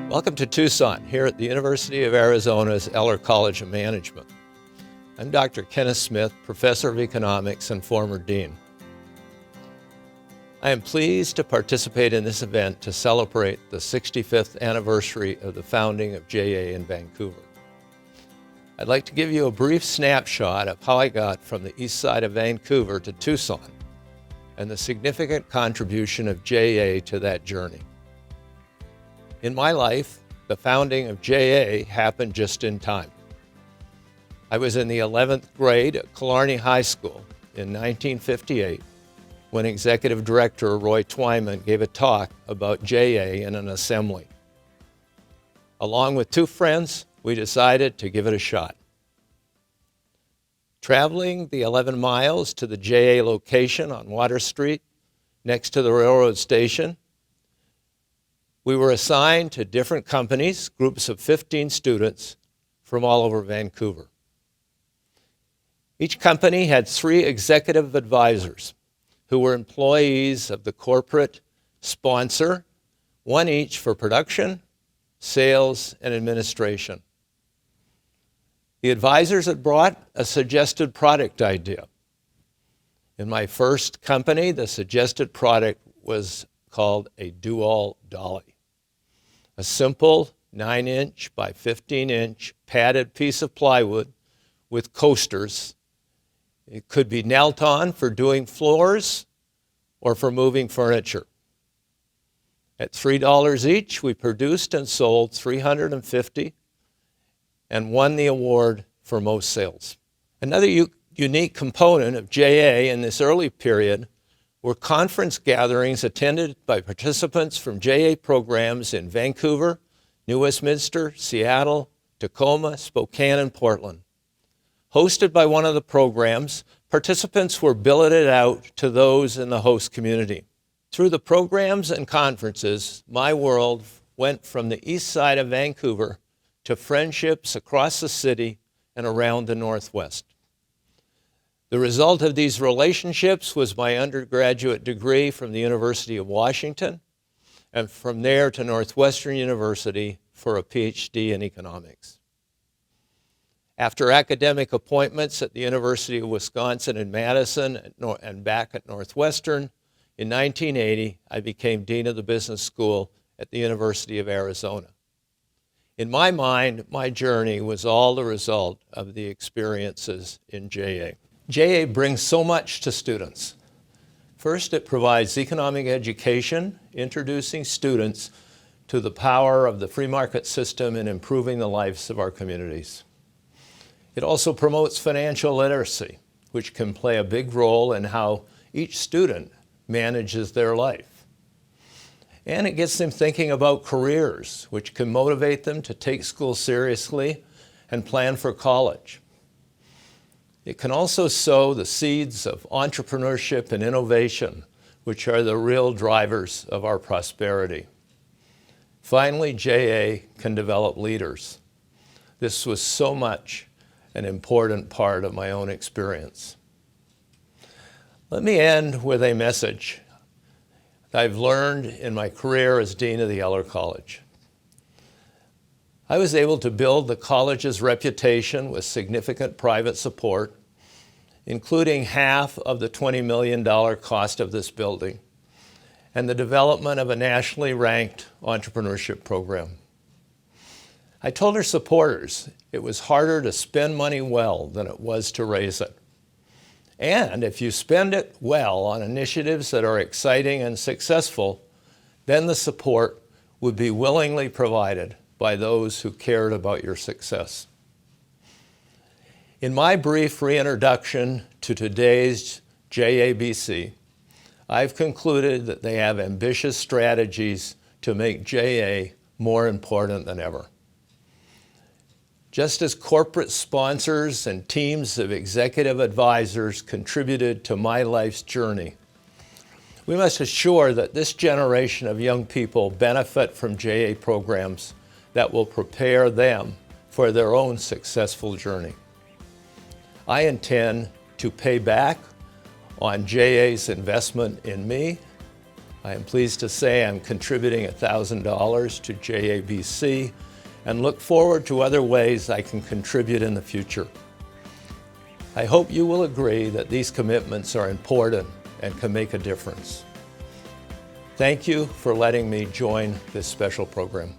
Welcome to Tucson, here at the University of Arizona's Eller College of Management. I'm Dr. Kenneth Smith, Professor of Economics and former Dean. I am pleased to participate in this event to celebrate the 65th anniversary of the founding of JA in Vancouver. I'd like to give you a brief snapshot of how I got from the east side of Vancouver to Tucson and the significant contribution of JA to that journey. In my life, the founding of JA happened just in time. I was in the 11th grade at Killarney High School in 1958 when Executive Director Roy Twyman gave a talk about JA in an assembly. Along with two friends, we decided to give it a shot. Traveling the 11 miles to the JA location on Water Street, next to the railroad station, we were assigned to different companies, groups of 15 students from all over Vancouver. Each company had 3 executive advisors who were employees of the corporate sponsor, one each for production, sales, and administration. The advisors had brought a suggested product idea. In my first company, the suggested product was called a do-all dolly. A simple 9-inch by 15-inch padded piece of plywood with coasters. It could be knelt on for doing floors or for moving furniture. At $3 each, we produced and sold 350 and won the award for most sales. Another unique component of JA in this early period were conference gatherings attended by participants from JA programs in Vancouver, New Westminster, Seattle, Tacoma, Spokane, and Portland. Hosted by one of the programs, participants were billeted out to those in the host community. Through the programs and conferences, my world went from the east side of Vancouver to friendships across the city and around the Northwest. The result of these relationships was my undergraduate degree from the University of Washington, and from there to Northwestern University for a PhD in economics. After academic appointments at the University of Wisconsin in Madison and back at Northwestern, in 1980, I became Dean of the Business School at the University of Arizona. In my mind, my journey was all the result of the experiences in JA. JA brings so much to students. First, it provides economic education, introducing students to the power of the free market system in improving the lives of our communities. It also promotes financial literacy, which can play a big role in how each student manages their life. And it gets them thinking about careers, which can motivate them to take school seriously and plan for college. It can also sow the seeds of entrepreneurship and innovation, which are the real drivers of our prosperity. Finally, JA can develop leaders. This was so much an important part of my own experience. Let me end with a message that I've learned in my career as Dean of the Eller College. I was able to build the college's reputation with significant private support, including half of the $20 million cost of this building, and the development of a nationally ranked entrepreneurship program. I told her supporters it was harder to spend money well than it was to raise it. And if you spend it well on initiatives that are exciting and successful, then the support would be willingly provided by those who cared about your success. In my brief reintroduction to today's JABC, I've concluded that they have ambitious strategies to make JA more important than ever. Just as corporate sponsors and teams of executive advisors contributed to my life's journey, we must assure that this generation of young people benefit from JA programs that will prepare them for their own successful journey. I intend to pay back on JA's investment in me I am pleased to say I'm contributing $1,000 to JABC and look forward to other ways I can contribute in the future. I hope you will agree that these commitments are important and can make a difference. Thank you for letting me join this special program.